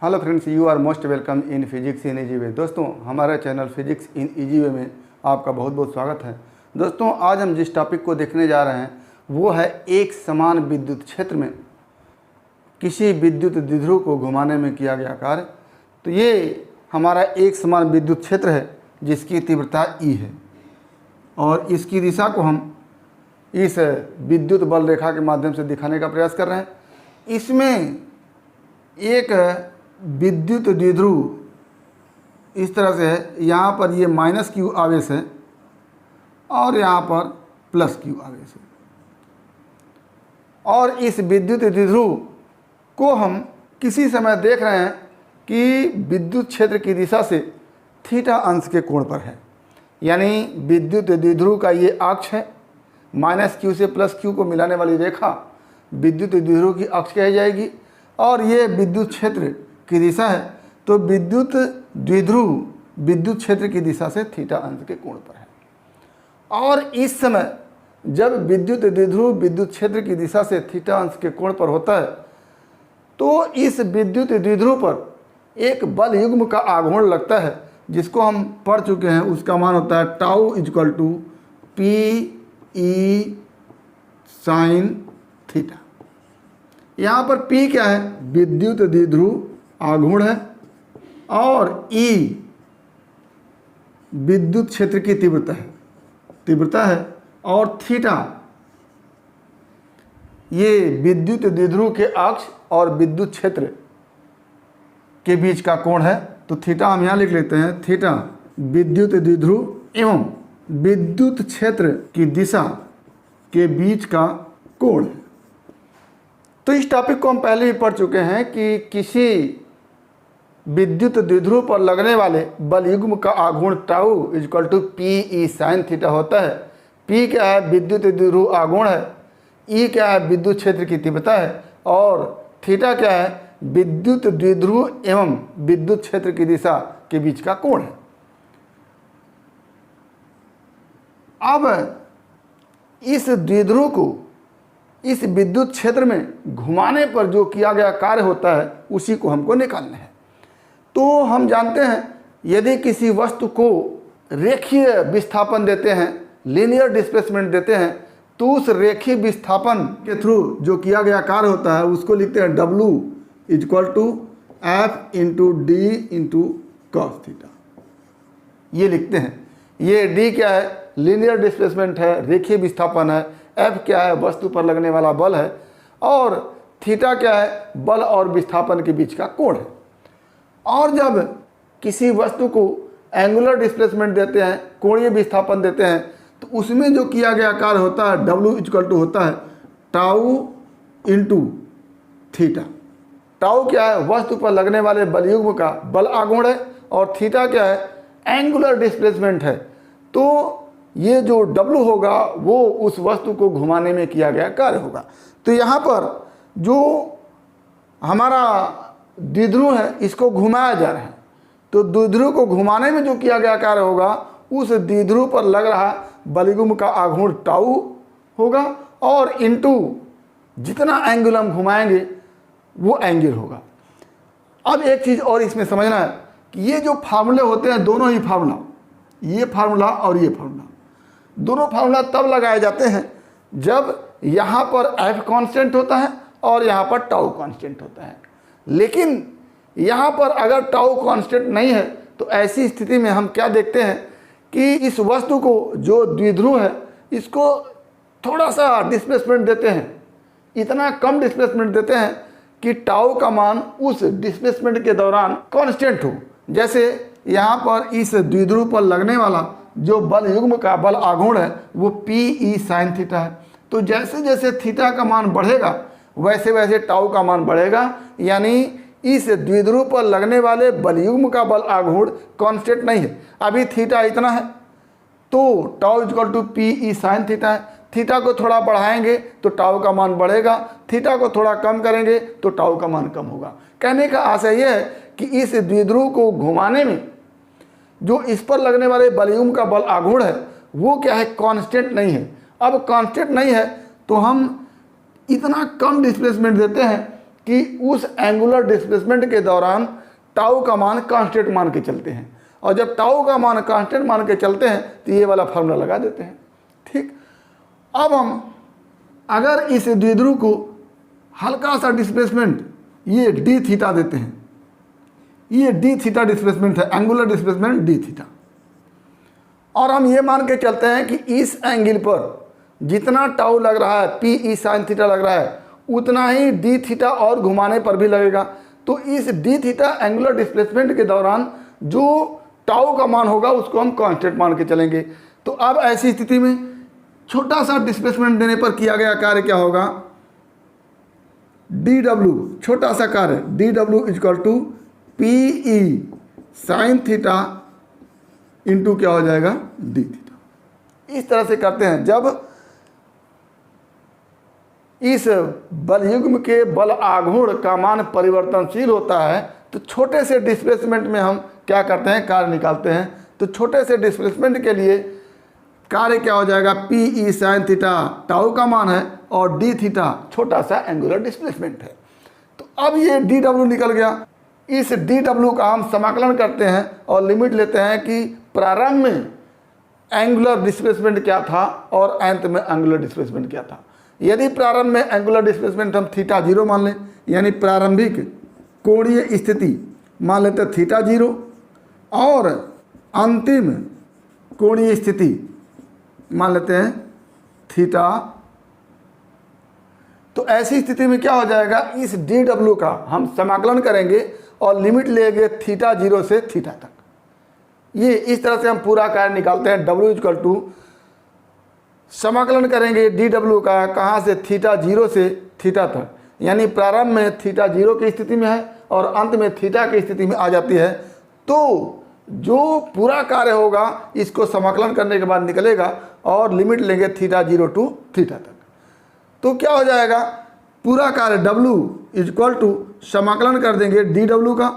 Hello friends, you are most welcome in physics in easy way. दोस्तों, हमारा channel physics in easy way में आपका बहुत बहुत स्वागत है। दोस्तों, आज हम जिस टॉपिक को देखने जा रहे हैं वो है एक समान विद्युत क्षेत्र में किसी विद्युत द्विध्रुव को घुमाने में किया गया कार्य। तो ये हमारा एक समान विद्युत क्षेत्र है जिसकी तीव्रता E है और इसकी दिशा को हम इस विद्युत बल रेखा के माध्यम से दिखाने का प्रयास कर रहे हैं। इसमें एक विद्युत द्विध्रुव इस तरह से है, यहाँ पर ये -q आवेश है और यहाँ पर +q आवेश है। और इस विद्युत द्विध्रुव को हम किसी समय देख रहे हैं कि विद्युत क्षेत्र की दिशा से थीटा अंश के कोण पर है। यानी विद्युत द्विध्रुव का ये अक्ष है, -q से +q को मिलाने वाली रेखा विद्युत द्विध्रुव की अक्ष कही जाएगी और ये विद्युत क्षेत्र की दिशा है। तो विद्युत द्विध्रुव विद्युत क्षेत्र की दिशा से थीटा अंश के कोण पर है। और इस समय जब विद्युत द्विध्रुव विद्युत क्षेत्र की दिशा से थीटा अंश के कोण पर होता है तो इस विद्युत द्विध्रुव पर एक बल युग्म का आघूर्ण लगता है जिसको हम पढ़ चुके हैं। उसका मान होता है tau equal to P/E sin theta. यहाँ पर P क्या है? विद्युत द्विध्रुव आघूर्ण है और E विद्युत क्षेत्र की तीव्रता है और थीटा ये विद्युत द्विध्रुव के अक्ष और विद्युत क्षेत्र के बीच का कोण है। तो थीटा हम यहाँ लिख लेते हैं, थीटा विद्युत द्विध्रुव एवं विद्युत क्षेत्र की दिशा के बीच का कोण है। तो इस टॉपिक को हम पहले ही पढ़ चुके हैं कि किसी विद्युत द्विध्रुव पर लगने वाले बल युग्म का आघूर्ण tau equal to P/E sin theta होता है। P क्या है? विद्युत द्विध्रुव आघूर्ण है। E क्या है? विद्युत क्षेत्र की तीव्रता है और थीटा क्या है? विद्युत द्विध्रुव एवं विद्युत क्षेत्र की दिशा के बीच का कोण है। अब इस द्विध्रुव को इस विद्युत क्षेत्र में घुमाने पर जो किया गया कार्य होता है उसी को हमको निकालना है। तो हम जानते हैं यदि किसी वस्तु को रेखीय विस्थापन देते हैं, लीनियर डिस्प्लेसमेंट देते हैं, तो उस रेखीय विस्थापन के थ्रू जो किया गया कार्य होता है उसको लिखते हैं W equal to F into D into cos theta. ये लिखते हैं। ये D क्या है? लीनियर डिस्प्लेसमेंट है, रेखीय विस्थापन है। F क्या है? वस्तु पर लगने वाला बल है और थीटा क्या है? बल और विस्थापन के बीच का कोण है। और जब किसी वस्तु को एंगुलर डिस्प्लेसमेंट देते हैं, कोणीय विस्थापन देते हैं, तो उसमें जो किया गया कार्य होता है W इक्वल टू होता है टाउ इंटू थीटा। टाउ क्या है? वस्तु पर लगने वाले बल युग्म का बल आघूर्ण है और थीटा क्या है? एंगुलर डिस्प्लेसमेंट है। तो ये जो W होगा वो उस वस्तु को घुमाने में किया गया कार्य होगा। तो यहाँ पर जो हमारा द्विध्रुव है इसको घुमाया जा रहा है, तो द्विध्रुव को घुमाने में जो किया गया कार्य होगा उस द्विध्रुव पर लग रहा बलयुग्म का आघूर्ण टाउ होगा और इनटू जितना एंगल हम घुमाएंगे वो एंगल होगा। अब एक चीज़ और इसमें समझना है कि ये जो फार्मूले होते हैं, दोनों ही फार्मूला, ये फार्मूला और ये फार्मूला, दोनों फार्मूला तब लगाए जाते हैं जब यहाँ पर F कांस्टेंट होता है और यहाँ पर टाउ कांस्टेंट होता है। लेकिन यहाँ पर अगर टाउ कांस्टेंट नहीं है तो ऐसी स्थिति में हम क्या देखते हैं कि इस वस्तु को जो द्विध्रुव है इसको थोड़ा सा डिस्प्लेसमेंट देते हैं, इतना कम डिस्प्लेसमेंट देते हैं कि टाउ का मान उस डिस्प्लेसमेंट के दौरान कांस्टेंट हो। जैसे यहाँ पर इस द्विध्रुव पर लगने वाला जो बल युग्म का बल आघूर्ण है वो P/E sin थीटा है। तो जैसे जैसे थीटा का मान बढ़ेगा वैसे वैसे टाउ का मान बढ़ेगा। यानी इस द्विध्रुव पर लगने वाले बल युग्म का बल आघूर्ण कांस्टेंट नहीं है। अभी थीटा इतना है तो tau equal to P/E sin theta है। थीटा को थोड़ा बढ़ाएंगे तो टाउ का मान बढ़ेगा, थीटा को थोड़ा कम करेंगे तो टाउ का मान कम होगा। कहने का आशय यह है कि इस द्विध्रुव को घुमाने में जो इस पर लगने वाले बलयुग्म का बल आघूर्ण है वो क्या है? कांस्टेंट नहीं है। अब कांस्टेंट नहीं है तो हम इतना कम डिस्प्लेसमेंट देते हैं कि उस एंगुलर डिस्प्लेसमेंट के दौरान टाउ का मान कांस्टेंट मान के चलते हैं, और जब टाउ का मान कांस्टेंट मान के चलते हैं तो ये वाला फार्मूला लगा देते हैं। ठीक, अब हम अगर इस द्विध्रुव को हल्का सा डिस्प्लेसमेंट ये डी थीटा देते हैं, ये डी थीटा डिस्प्लेसमेंट है, एंगुलर डिस्प्लेसमेंट डी थीटा, और हम ये मान के चलते हैं कि इस एंगल पर जितना टाउ लग रहा है, पी ई साइन थीटा लग रहा है, उतना ही डी थीटा और घुमाने पर भी लगेगा। तो इस डी थीटा एंगुलर डिस्प्लेसमेंट के दौरान जो टाउ का मान होगा उसको हम कांस्टेंट मान के चलेंगे। तो अब ऐसी स्थिति में छोटा सा डिस्प्लेसमेंट देने पर किया गया कार्य क्या होगा, डी डब्ल्यू, छोटा सा कार्य d W equal to P E sine theta into क्या हो जाएगा, डी थीटा। इस तरह से करते हैं। जब इस बलयुग्म के बल आघूर्ण का मान परिवर्तनशील होता है तो छोटे से डिस्प्लेसमेंट में हम क्या करते हैं, कार्य निकालते हैं। तो छोटे से डिस्प्लेसमेंट के लिए कार्य क्या हो जाएगा, P E sine theta tau का मान है और डी थीटा छोटा सा एंगुलर डिस्प्लेसमेंट है। तो अब ये डी डब्ल्यू निकल गया। इस डी डब्ल्यू का हम समाकलन करते हैं और लिमिट लेते हैं कि प्रारंभ में एंगुलर डिस्प्लेसमेंट क्या था और अंत में एंगुलर डिस्प्लेसमेंट क्या था। यदि प्रारंभ में एंगुलर डिस्प्लेसमेंट हम थीटा जीरो मान लें, यानी प्रारंभिक कोणीय स्थिति मान लेते हैं थीटा जीरो, और अंतिम कोणीय स्थिति मान लेते हैं थीटा, तो ऐसी स्थिति में क्या हो जाएगा, इस डी डब्ल्यू का हम समाकलन करेंगे और लिमिट लेंगे थीटा जीरो से थीटा तक। ये इस तरह से हम पूरा कार्य निकालते हैं। डब्ल्यू इक्वल टू समाकलन करेंगे डी डब्ल्यू का, कहाँ से, थीटा जीरो से थीटा तक, यानी प्रारंभ में थीटा जीरो की स्थिति में है और अंत में थीटा की स्थिति में आ जाती है। तो जो पूरा कार्य होगा इसको समाकलन करने के बाद निकलेगा और लिमिट लेंगे थीटा जीरो टू थीटा तक। तो क्या हो जाएगा, पूरा कार्य डब्ल्यू इक्वल टू समाकलन कर देंगे डी डब्ल्यू का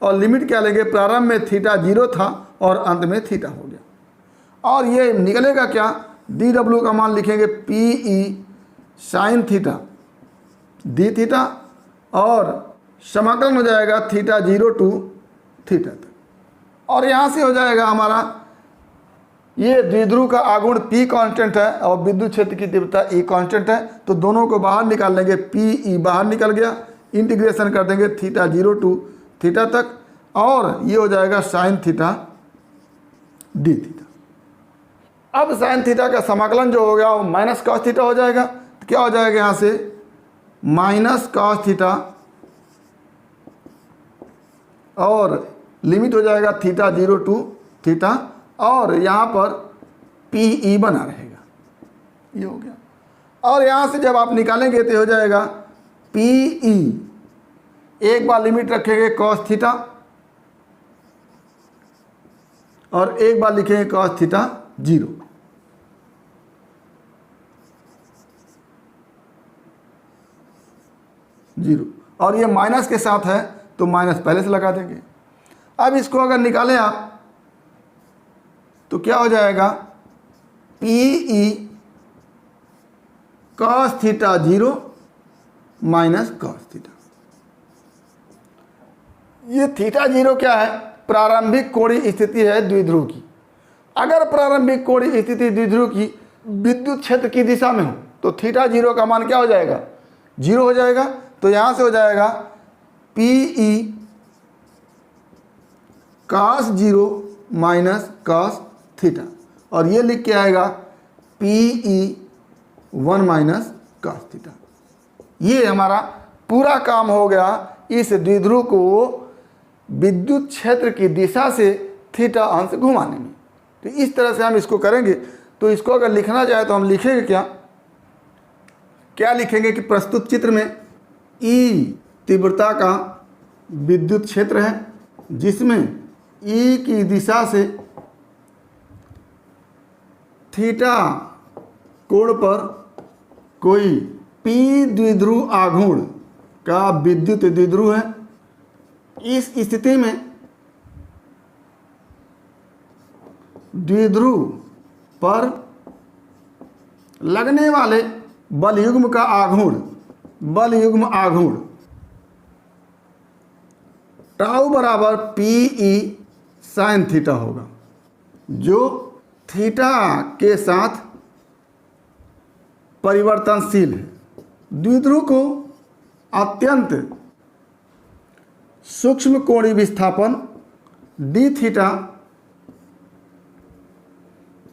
और लिमिट क्या लेंगे, प्रारंभ में थीटा जीरो था और अंत में थीटा हो गया। और ये निकलेगा क्या, डी डब्ल्यू का मान लिखेंगे P E sine theta D theta और समाकलन हो जाएगा थीटा जीरो टू थीटा तक। और यहाँ से हो जाएगा हमारा, ये द्विध्रुव का आघूर्ण P कांस्टेंट है और विद्युत क्षेत्र की तीव्रता E कांस्टेंट है। तो दोनों को बाहर निकाल लेंगे, PE बाहर निकल गया, इंटीग्रेशन कर देंगे थीटा जीरो टू थीटा तक, और ये हो जाएगा साइन थीटा डी थीटा। अब साइन थीटा का समाकलन जो हो गया वो माइनस कॉस थीटा हो जाएगा। तो क्या हो जाएगा यहाँ से, माइनस कॉस थीटा और लिमिट हो जाएगा थीटा जीरो टू थीटा, और यहाँ पर पी ई बना रहेगा, ये हो गया। और यहाँ से जब आप निकालेंगे तो हो जाएगा पी ई, एक बार लिमिट रखेंगे कॉस थीटा और एक बार लिखेंगे कॉस थीटा जीरो। जीरो, और ये माइनस के साथ है तो माइनस पहले से लगा देंगे। अब इसको अगर निकालें आप तो क्या हो जाएगा, P E cos theta zero minus cos theta. ये थीटा जीरो क्या है, प्रारंभिक कोणीय स्थिति है द्विध्रुव की। अगर प्रारंभिक कोणीय स्थिति द्विध्रुव की विद्युत क्षेत्र की दिशा में हो तो थीटा जीरो का मान क्या हो जाएगा, जीरो हो जाएगा। तो यहाँ से हो जाएगा P E cos zero minus cos theta, और ये लिख के आएगा P E one minus cos theta. ये हमारा पूरा काम हो गया इस द्विध्रुव को विद्युत क्षेत्र की दिशा से थीटा अंश घुमाने में। तो इस तरह से हम इसको करेंगे। तो इसको अगर लिखना चाहे तो हम लिखेंगे क्या, क्या लिखेंगे कि प्रस्तुत चित्र में ई तीव्रता का विद्युत क्षेत्र है जिसमें ई की दिशा से थीटा कोण पर कोई पी द्विध्रुव आघूर्ण का विद्युत द्विध्रुव है। इस स्थिति में द्विध्रुव पर लगने वाले बल युग्म का आघूर्ण, बल युग्म आघूर्ण टाउ बराबर पी ई साइन थीटा होगा, जो थीटा के साथ परिवर्तनशील है। द्विध्रुव को अत्यंत सूक्ष्म कोणीय विस्थापन डी थीटा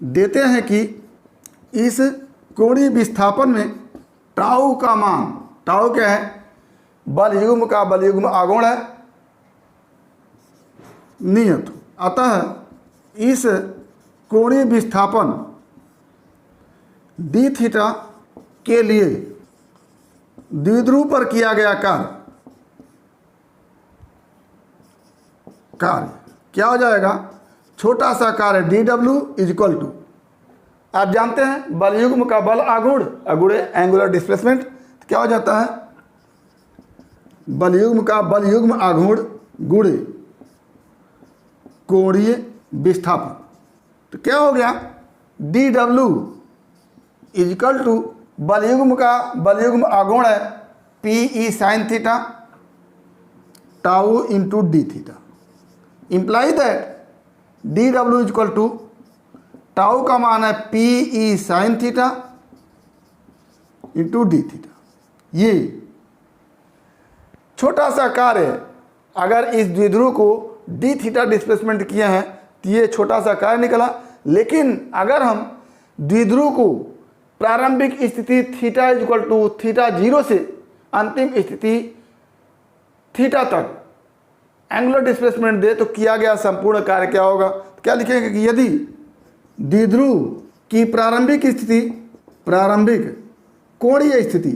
देते हैं कि इस कोणीय विस्थापन में टाउ का मान, टाउ क्या है, बल युग्म का बल युग्म आघूर्ण है, नियत। अतः इस कोणीय विस्थापन डी थीटा के लिए द्विध्रुव पर किया गया कार्य क्या हो जाएगा, छोटा सा कार्य d W is equal to, आप जानते हैं बल युग्म का बल आघूर्ण गुणे एंगुलर डिस्प्लेसमेंट, तो क्या हो जाता है, बल युग्म का बल युग्म आघूर्ण गुणे कोणीय विस्थापन। तो क्या हो गया, D W is equal to बल युग्म का बल युग्म आघूर्ण है P E sine theta tau into D theta, imply that D W is equal to tau का मान है P E sine theta into D theta. ये छोटा सा कार्य अगर इस द्विध्रुव को डी थीटा डिस्प्लेसमेंट किए हैं तो ये छोटा सा कार्य निकला। लेकिन अगर हम द्विध्रुव को प्रारंभिक स्थिति theta is equal to theta zero से अंतिम स्थिति थीटा तक एंगुलर डिस्प्लेसमेंट दे तो किया गया संपूर्ण कार्य क्या होगा, क्या लिखेंगे कि यदि द्विध्रुव की प्रारंभिक स्थिति, प्रारंभिक कोणीय स्थिति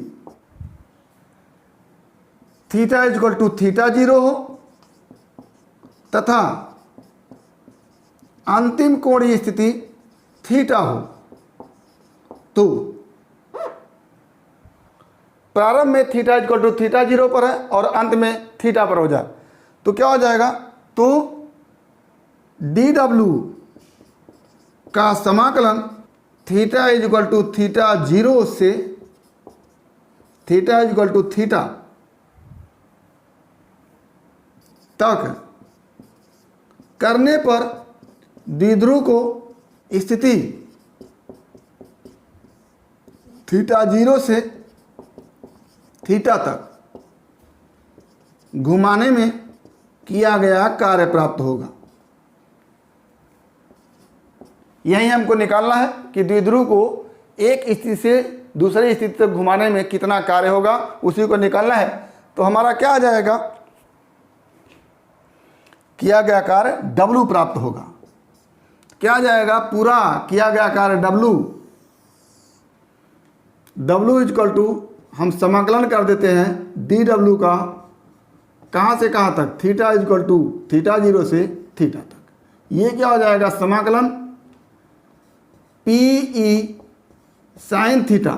theta is equal to theta zero हो तथा अंतिम कोणीय स्थिति थीटा हो, तो प्रारंभ में theta is equal to theta zero पर है और अंत में थीटा पर हो जाए तो क्या हो जाएगा, तो डी डब्ल्यू का समाकलन theta is equal to theta zero से theta is equal to theta तक करने पर द्विध्रुव को स्थिति थीटा जीरो से थीटा तक घुमाने में किया गया कार्य प्राप्त होगा। यही हमको निकालना है कि द्विध्रुव को एक स्थिति से दूसरी स्थिति तक घुमाने में कितना कार्य होगा, उसी को निकालना है। तो हमारा क्या आ जाएगा, किया गया कार्य W प्राप्त होगा। क्या आ जाएगा, पूरा किया गया कार्य W इजकल टू हम समाकलन कर देते हैं dW का कहाँ से कहाँ तक, theta is equal to theta zero से थीटा तक। ये क्या हो जाएगा, समाकलन PE sine theta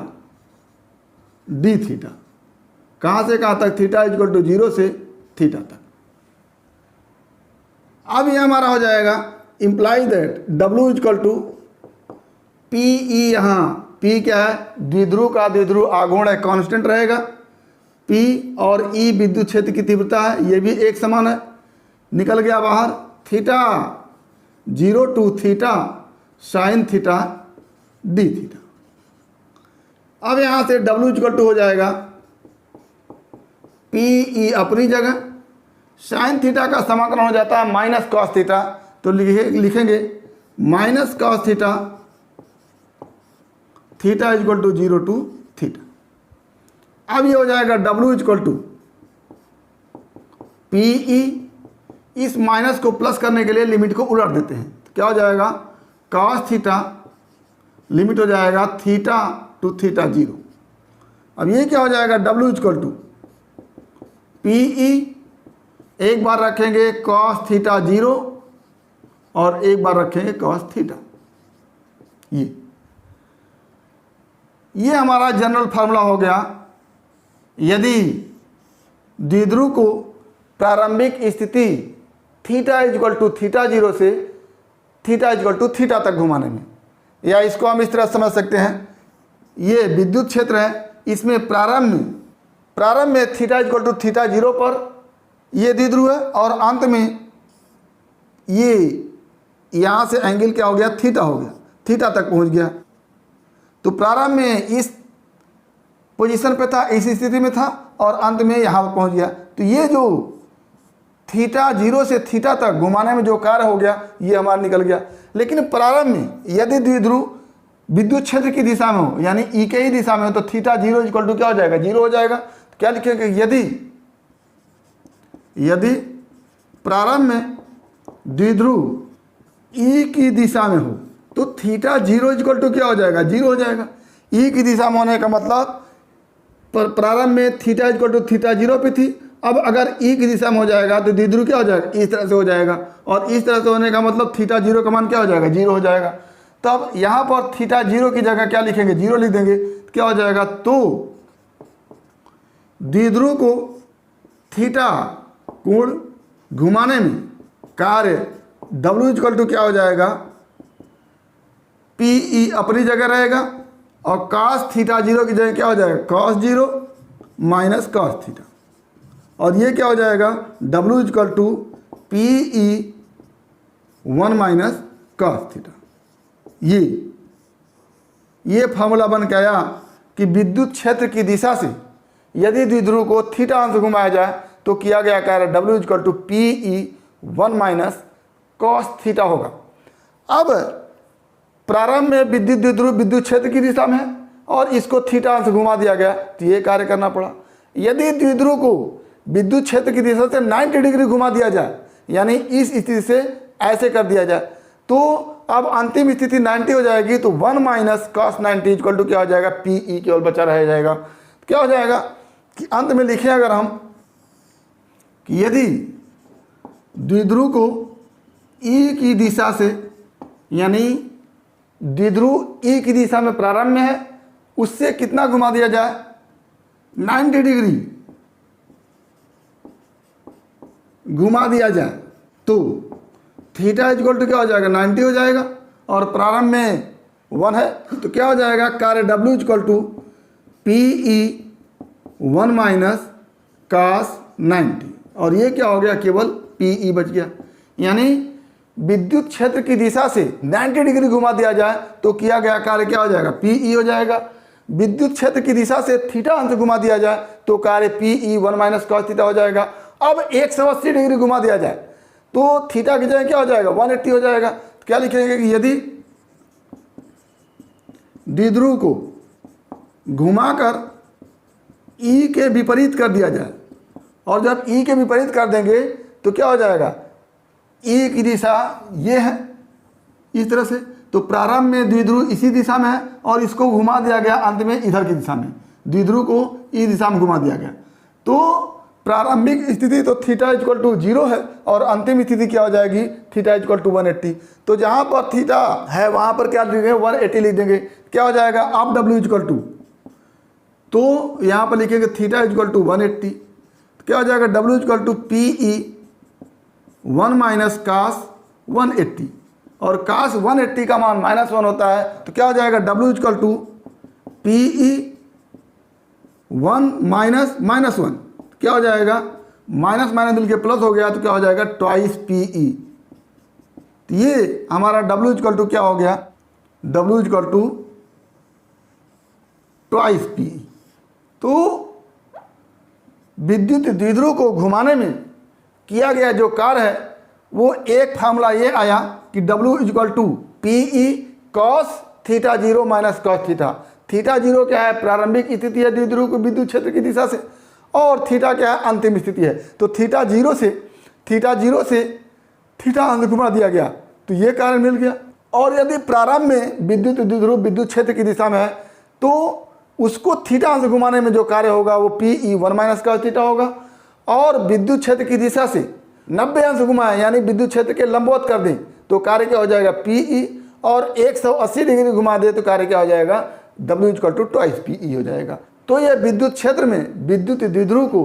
D theta, कहाँ से कहाँ तक, थीटा इजकल टू जीरो से थीटा तक। अब ये हमारा हो जाएगा implies that W is equal to PE, यहाँ P क्या है, द्विध्रुव का द्विध्रुव आघूर्ण है, कांस्टेंट रहेगा। P और E विद्युत क्षेत्र की तीव्रता है, ये भी एक समान है, निकल गया बाहर। Theta zero to theta sine theta D theta. अब यहाँ से W इक्वल टू हो जाएगा PE अपनी जगह, साइन थीटा का समाकलन हो जाता है माइनस कॉस थीटा, तो लिखेंगे minus cos theta theta equal to zero to theta. अब ये हो जाएगा W इक्वल टू PE, इस माइनस को प्लस करने के लिए लिमिट को उलट देते हैं, तो क्या हो जाएगा कॉस थीटा, लिमिट हो जाएगा थीटा टू थीटा जीरो। अब ये क्या हो जाएगा W इक्वल टू PE, एक बार रखेंगे कॉस थीटा जीरो और एक बार रखेंगे कॉस थीटा। ये हमारा जनरल फार्मूला हो गया। यदि द्विध्रुव को प्रारंभिक स्थिति theta equal to theta zero से थीटा इक्वल टू थीटा तक घुमाने में, या इसको हम इस तरह समझ सकते हैं, ये विद्युत क्षेत्र है, इसमें प्रारंभ में theta equal to theta zero पर ये द्विध्रुव है और अंत में ये यहाँ से एंगल क्या हो गया, थीटा हो गया, थीटा तक पहुँच गया। तो प्रारंभ में इस पोजीशन पे था, इस स्थिति में था और अंत में यहाँ पर पहुँच गया। तो ये जो थीटा 0 से थीटा तक घुमाने में जो कार्य हो गया ये हमारा निकल गया। लेकिन प्रारंभ में यदि द्विध्रुव विद्युत क्षेत्र की दिशा में हो, यानी ई के ही दिशा में हो, तो थीटा 0 इक्वल टू क्या हो जाएगा, 0 हो जाएगा। तो क्या लिखेंगे, यदि प्रारंभ में द्विध्रुव ई की दिशा में हो तो थीटा 0 इक्वल टू क्या हो जाएगा, 0 हो जाएगा। ई की दिशा में होने का मतलब प्रारंभ में थीटा इक्वल टू थीटा 0 पे थी, अब अगर ई की दिशा में हो जाएगा तो द्विध्रुव क्या हो जाएगा, इस तरह से हो जाएगा। और इस तरह से होने का मतलब थीटा 0 का मान क्या हो जाएगा, 0 हो जाएगा। तब यहाँ पर थीटा 0 की जगह क्या लिखेंगे, 0 लिख देंगे, क्या हो जाएगा। तो द्विध्रुव को थीटा कोण घुमाने में कार्य W इक्वल टू क्या हो जाएगा, PE अपनी जगह रहेगा और cos थीटा 0 की जगह क्या हो जाएगा, cos 0 माइनस cos थीटा, और ये क्या हो जाएगा, W equal to PE 1 minus cos theta. ये फार्मूला बन के आया कि विद्युत क्षेत्र की दिशा से यदि द्विध्रुव को थीटा अंश घुमाया जाए तो किया गया कार्य W equal to PE 1 minus cos theta होगा। अब प्रारंभ में विद्युत द्विध्रुव विद्युत क्षेत्र की दिशा में है और इसको थीटा अंश घुमा दिया गया तो ये कार्य करना पड़ा। यदि द्विध्रुव को विद्युत क्षेत्र की दिशा से 90 डिग्री घुमा दिया जाए, यानी इस स्थिति से ऐसे कर दिया जाए, तो अब अंतिम स्थिति 90 हो जाएगी। तो 1 माइनस cos 90 इक्वल टू क्या हो जाएगा, PE केवल बचा रह जाएगा। क्या हो जाएगा कि अंत में लिखें अगर हम कि यदि द्विध्रुव को ई की दिशा से, यानी द्विध्रुव ई की दिशा में प्रारंभ में है, उससे कितना घुमा दिया जाए, 90 डिग्री घुमा दिया जाए, तो थीटा इक्वल टू क्या हो जाएगा, 90 हो जाएगा। और प्रारंभ में 1 है तो क्या हो जाएगा, कार्य W equal to PE 1 minus cos 90, और ये क्या हो गया, केवल PE बच गया। यानी विद्युत क्षेत्र की दिशा से 90 डिग्री घुमा दिया जाए तो किया गया कार्य क्या हो जाएगा, PE हो जाएगा। विद्युत क्षेत्र की दिशा से थीटा अंश घुमा दिया जाए तो कार्य PE 1 माइनस cos थीटा हो जाएगा। अब 180 डिग्री घुमा दिया जाए तो थीटा की जगह क्या हो जाएगा, 180 हो जाएगा। तो क्या लिखेंगे कि यदि द्विध्रुव को घुमाकर ई के विपरीत कर दिया जाए, और जब ई के विपरीत कर देंगे तो क्या हो जाएगा, ई की दिशा ये है इस तरह से, तो प्रारंभ में द्विध्रुव इसी दिशा में है और इसको घुमा दिया गया अंत में इधर की दिशा में, द्विध्रुव को ई दिशा में घुमा दिया गया। तो प्रारंभिक स्थिति तो थीटा इक्वल टू 0 है और अंतिम स्थिति क्या हो जाएगी, थीटा इक्वल टू 180। तो जहाँ पर थीटा है वहाँ पर क्या लिख देंगे, 180 लिख देंगे। क्या हो जाएगा, अब W इक्वल टू, तो यहाँ पर लिखेंगे थीटा इक्वल टू 180, क्या हो जाएगा, W equal to PE 1 minus cos 180, और cos 180 का मान -1 होता है तो क्या हो जाएगा, W equal to PE 1 minus -1, क्या हो जाएगा, माइनस माइनस मिलके प्लस हो गया तो क्या हो जाएगा, ट्वाइस PE। तो ये हमारा W इक्वल टू क्या हो गया, W equal to twice PE। तो विद्युत द्विध्रुव को घुमाने में किया गया जो कार्य है वो एक फार्मूला ये आया कि W equal to PE cos theta 0 minus cos theta. Theta 0 क्या है, प्रारंभिक स्थिति है द्विध्रुव को विद्युत क्षेत्र की दिशा से, और थीटा क्या है, अंतिम स्थिति है। तो थीटा 0 से थीटा अंश घुमा दिया गया तो ये कार्य मिल गया। और यदि प्रारंभ में विद्युत द्विध्रुव विद्युत क्षेत्र की दिशा में है तो उसको थीटा अंश घुमाने में जो कार्य होगा वो PE 1 माइनस cos थीटा होगा, और विद्युत क्षेत्र की दिशा से 90 अंश घुमाएं, यानी विद्युत क्षेत्र के लंबवत कर दें तो कार्य क्या हो जाएगा, PE, और 180 डिग्री घुमा दे तो कार्य क्या हो जाएगा, W equal to twice PE हो जाएगा। तो यह विद्युत क्षेत्र में विद्युत द्विध्रुव को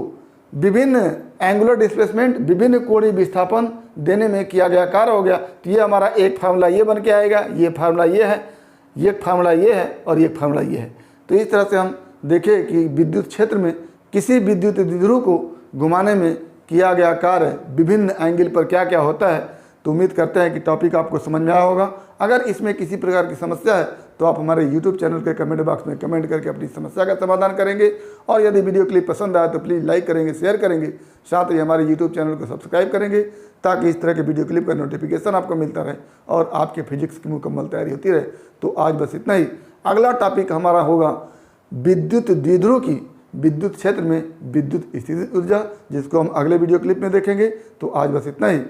विभिन्न एंगुलर डिस्प्लेसमेंट, विभिन्न कोणीय विस्थापन देने में किया गया कार्य हो गया। तो ये हमारा एक फार्मूला ये बन के आएगा, ये फार्मूला ये है, ये फार्मूला ये है और ये फार्मूला ये है। तो इस तरह से हम देखें कि विद्युत क्षेत्र में किसी विद्युत द्विध्रुव को घुमाने में किया गया कार्य विभिन्न एंगल पर क्या क्या होता है। तो उम्मीद करते हैं कि टॉपिक आपको समझ में आया होगा। अगर इसमें किसी प्रकार की समस्या है तो आप हमारे YouTube चैनल के कमेंट बॉक्स में कमेंट करके अपनी समस्या का समाधान करेंगे। और यदि वीडियो क्लिप पसंद आए तो प्लीज़ लाइक करेंगे, शेयर करेंगे, साथ ही हमारे YouTube चैनल को सब्सक्राइब करेंगे, ताकि इस तरह के वीडियो क्लिप का नोटिफिकेशन आपको मिलता रहे और आपके फिजिक्स की मुकम्मल तैयारी होती रहे। तो आज बस इतना ही। अगला टॉपिक हमारा होगा विद्युत द्विध्रुव की विद्युत क्षेत्र में विद्युत स्थितिज ऊर्जा, जिसको हम अगले वीडियो क्लिप में देखेंगे। तो आज बस इतना ही।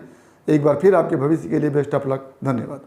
एक बार फिर आपके भविष्य के लिए बेस्ट ऑफ लक। धन्यवाद।